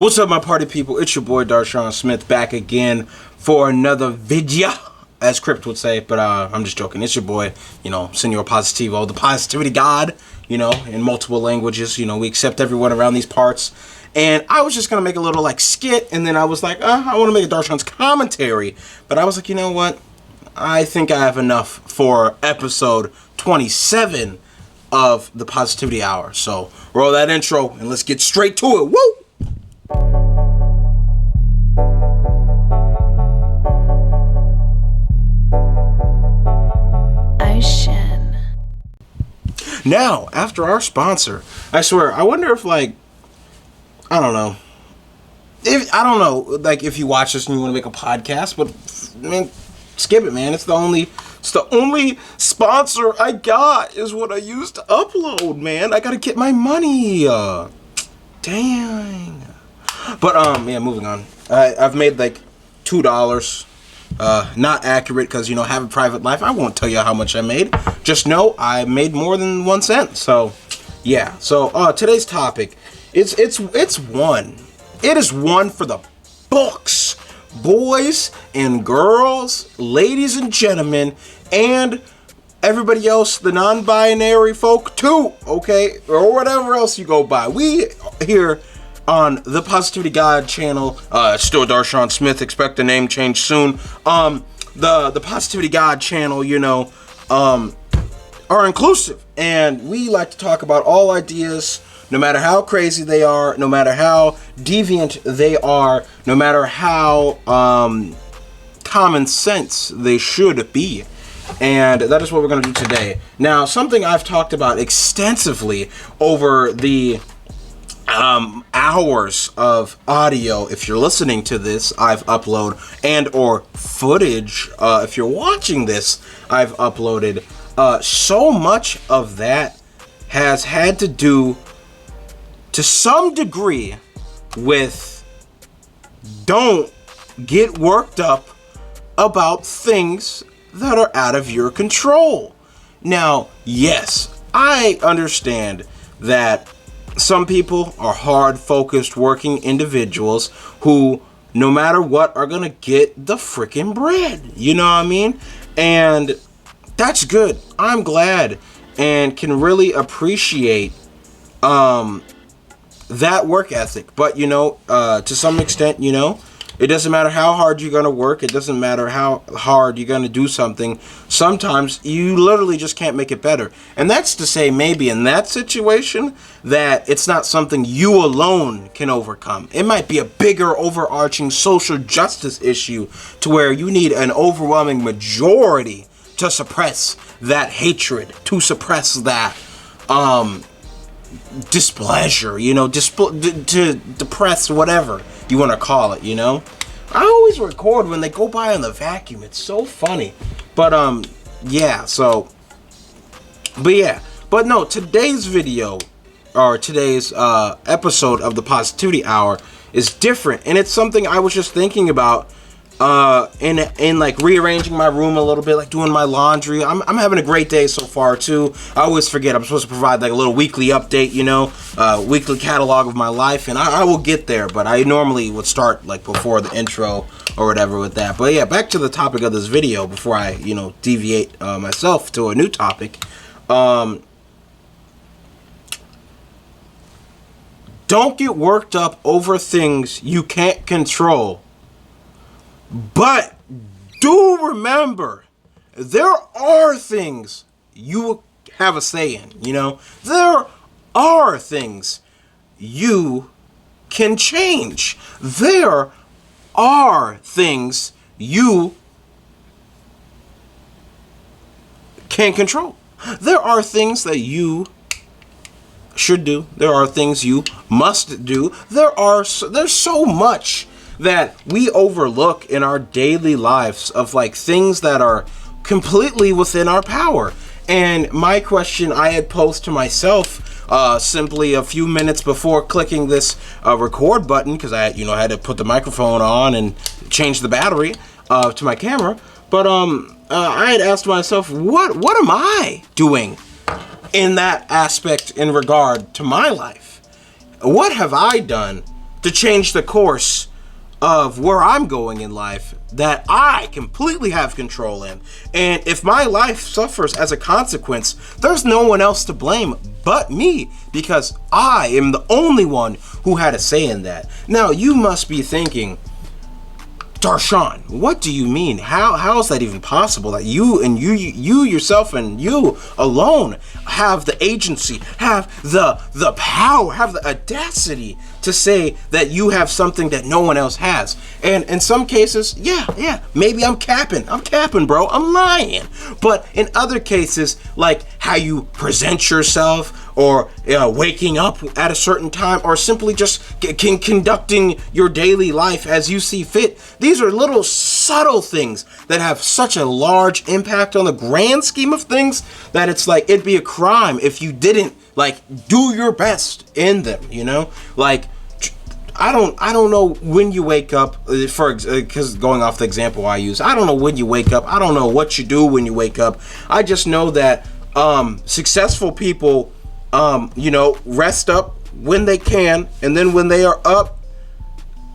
What's up, my party people? It's your boy Darshaun Smith back again for another video, as Crypt would say, but I'm just joking. It's your boy, Senor Positivo, the positivity god, in multiple languages. We accept everyone around these parts. And I was just going to make a little, skit, and then I was like, I want to make a Darshaun's commentary. But I was like, you know what? I think I have enough for episode 27 of the Positivity Hour. So, roll that intro, and let's get straight to it. Woo! Now, after our sponsor, I swear, I wonder if, I don't know. If you watch this and you want to make a podcast, but, man, skip it, man. It's the only sponsor I got is what I used to upload, man. I gotta get my money. Dang. But, moving on. I've made, $2. Not accurate because, have a private life. I won't tell you how much I made. Just know I made more than 1 cent. So, yeah. So, today's topic, it's one. It is one for the books. Boys and girls, ladies and gentlemen, and everybody else, the non-binary folk too, okay? Or whatever else you go by. We here on the Positivity God channel, still Darshaun Smith, expect the name change soon. The Positivity God channel, are inclusive, and we like to talk about all ideas, no matter how crazy they are, no matter how deviant they are, no matter how common sense they should be. And that is what we're going to do today. Now, something I've talked about extensively over the hours of audio, if you're listening to this, I've uploaded, and or footage, if you're watching this, I've uploaded. So much of that has had to do, to some degree, with don't get worked up about things that are out of your control. Now, yes, I understand that some people are hard-focused working individuals who, no matter what, are gonna get the freaking bread. You know what I mean? And that's good. I'm glad and can really appreciate that work ethic. But, to some extent, it doesn't matter how hard you're going to work. It doesn't matter how hard you're going to do something. Sometimes you literally just can't make it better. And that's to say, maybe in that situation, that it's not something you alone can overcome. It might be a bigger overarching social justice issue to where you need an overwhelming majority to suppress that hatred, to suppress that displeasure, to depress whatever you want to call it, I always record when they go by on the vacuum. It's so funny. But, But no, today's video, or today's episode of the Positivity Hour is different. And it's something I was just thinking about in rearranging my room a little bit, doing my laundry. I'm having a great day so far too. I always forget I'm supposed to provide a little weekly update, weekly catalog of my life, and I will get there, but I normally would start before the intro or whatever with that. But yeah, back to the topic of this video before I deviate myself to a new topic. Don't get worked up over things you can't control. But do remember, there are things you have a say in, There are things you can change. There are things you can control. There are things that you should do. There are things you must do. There's so much that we overlook in our daily lives of things that are completely within our power. And my question I had posed to myself simply a few minutes before clicking this record button, because I had to put the microphone on and change the battery to my camera. But I had asked myself, what am I doing in that aspect in regard to my life? What have I done to change the course of where I'm going in life that I completely have control in. And if my life suffers as a consequence, there's no one else to blame but me, because I am the only one who had a say in that. Now, you must be thinking, Darshaun, what do you mean? How is that even possible? That you yourself and you alone have the agency, have the power, have the audacity to say that you have something that no one else has. And in some cases, yeah, maybe I'm capping, bro. I'm lying. But in other cases, like how you present yourself, or waking up at a certain time, or simply just conducting your daily life as you see fit. These are little subtle things that have such a large impact on the grand scheme of things that it's like it'd be a crime if you didn't like do your best in them, you know? Like, I don't know when you wake up, because going off the example I use, I don't know when you wake up. I don't know what you do when you wake up. I just know that successful people rest up when they can, and then when they are up,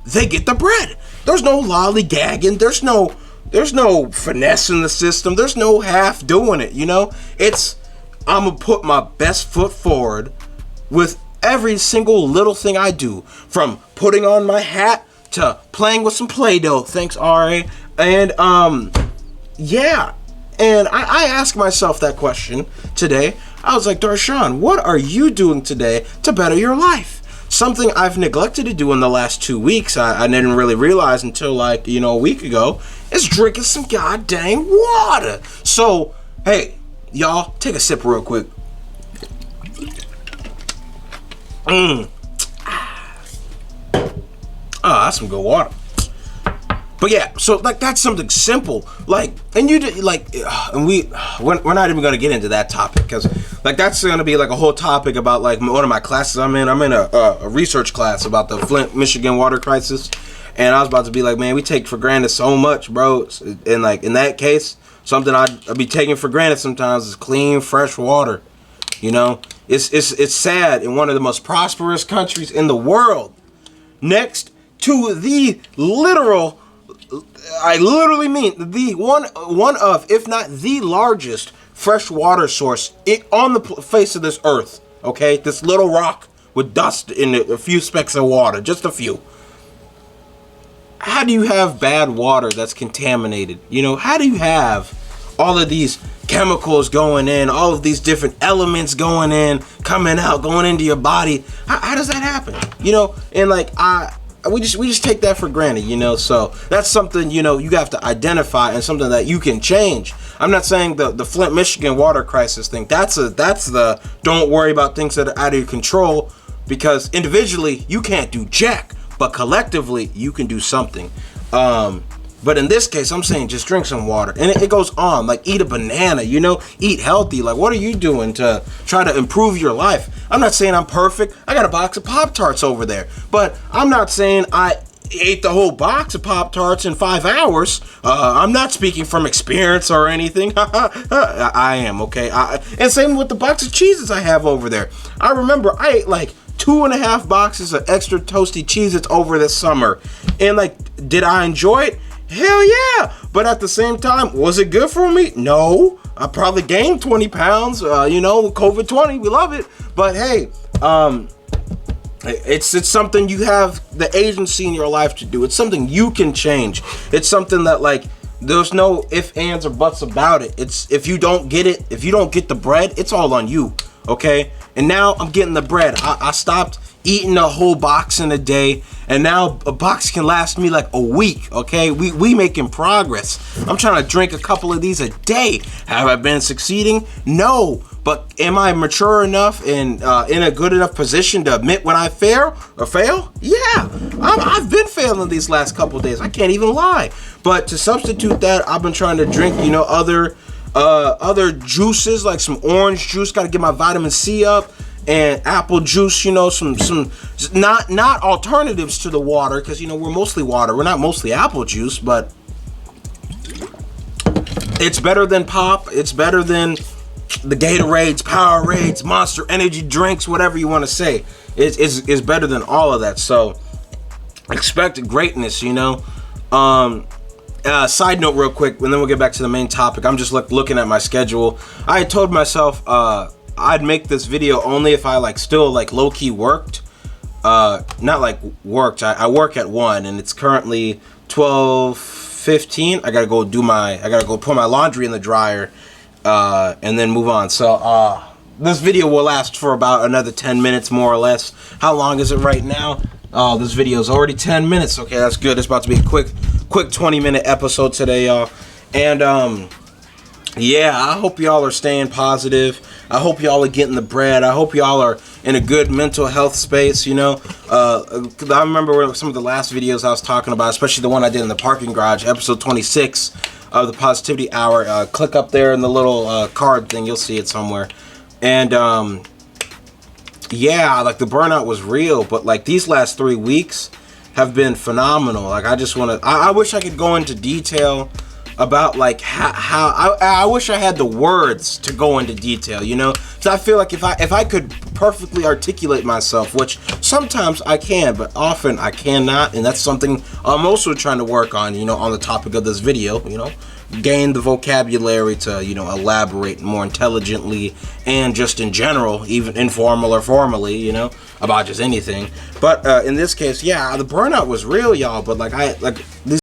they get the bread. There's no lollygagging. There's no finesse in the system. There's no half doing it, you know? I'm gonna put my best foot forward with every single little thing I do, from putting on my hat to playing with some Play-Doh. Thanks, RA. And yeah. And I asked myself that question today. I was like, Darshaun, what are you doing today to better your life? Something I've neglected to do in the last 2 weeks, I didn't really realize until like, a week ago, is drinking some goddamn water. So, hey, y'all, take a sip real quick. That's some good water. But yeah, so like that's something simple, like, and you did like, and we're not even gonna get into that topic, because like that's gonna be like a whole topic about like one of my classes I'm in. I'm in a research class about the Flint, Michigan water crisis, and I was about to be like, man, we take for granted so much, bro. And like in that case, something I'd be taking for granted sometimes is clean, fresh water. You know, it's sad in one of the most prosperous countries in the world, next to the literal. I literally mean the one of, if not the largest fresh water source on the face of this earth. Okay, this little rock with dust in it, a few specks of water, just a few. How do you have bad water that's contaminated? You know, how do you have all of these chemicals going in, all of these different elements going in, coming out, going into your body? How does that happen? You know, and like we just take that for granted, you know. So that's something, you know, you have to identify, and something that you can change. I'm not saying the Flint, Michigan water crisis thing. That's the don't worry about things that are out of your control, because individually you can't do jack, but collectively you can do something. But in this case, I'm saying just drink some water. And it goes on, like eat a banana, you know, eat healthy. Like, what are you doing to try to improve your life? I'm not saying I'm perfect. I got a box of Pop-Tarts over there. But I'm not saying I ate the whole box of Pop-Tarts in 5 hours. I'm not speaking from experience or anything. I am, okay? And same with the box of cheeses I have over there. I remember I ate like 2.5 boxes of extra toasty Cheez-Its over this summer. And like, did I enjoy it? Hell yeah. But at the same time, was it good for me? No. I probably gained 20 pounds, COVID-20, we love it. But hey, it's something you have the agency in your life to do. It's something you can change. It's something that like, there's no ifs, ands, or buts about it. It's if you don't get it, if you don't get the bread, it's all on you, okay? And now I'm getting the bread. I stopped eating a whole box in a day, and now a box can last me like a week, okay? We making progress. I'm trying to drink a couple of these a day. Have I been succeeding? No. But am I mature enough and in a good enough position to admit when I fail? Yeah, I've been failing these last couple of days. I can't even lie. But to substitute that, I've been trying to drink, other juices, like some orange juice. Got to get my vitamin C up, and apple juice. Some not alternatives to the water, because we're mostly water. We're not mostly apple juice, but it's better than pop. It's better than the Gatorades, Powerades, Monster Energy drinks, whatever you want to say. It's better than all of that. So expect greatness, you know. Side note, real quick, and then we'll get back to the main topic. I'm just looking at my schedule. I had told myself I'd make this video only if I like still like low key worked. Not like worked. I work at 1, and it's currently 12:15. I gotta go put my laundry in the dryer, and then move on. So this video will last for about another 10 minutes, more or less. How long is it right now? Oh, this video is already 10 minutes. Okay, that's good. It's about to be a quick 20-minute episode today, y'all. And yeah, I hope y'all are staying positive. I hope y'all are getting the bread. I hope y'all are in a good mental health space, you know. I remember some of the last videos I was talking about, especially the one I did in the parking garage, episode 26 of the Positivity Hour. Click up there in the little card thing. You'll see it somewhere. And yeah, like the burnout was real, but like these last 3 weeks have been phenomenal. Like I just want to, I wish I could go into detail about like how I wish I had the words to go into detail, you know? So I feel like if I could perfectly articulate myself, which sometimes I can, but often I cannot, and that's something I'm also trying to work on, you know, on the topic of this video, you know, gain the vocabulary to, you know, elaborate more intelligently and just in general, even informal or formally, you know, about just anything. But in this case, yeah, the burnout was real, y'all, but like these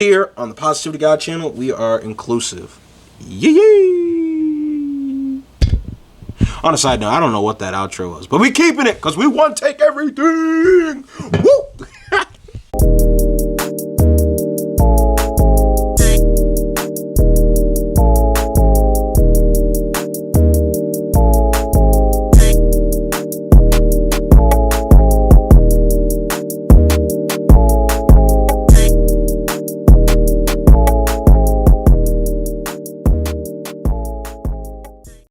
Here on the Positivity God channel, we are inclusive. Yee. On a side note, I don't know what that outro was, but we keeping it because we want to take everything. Woo!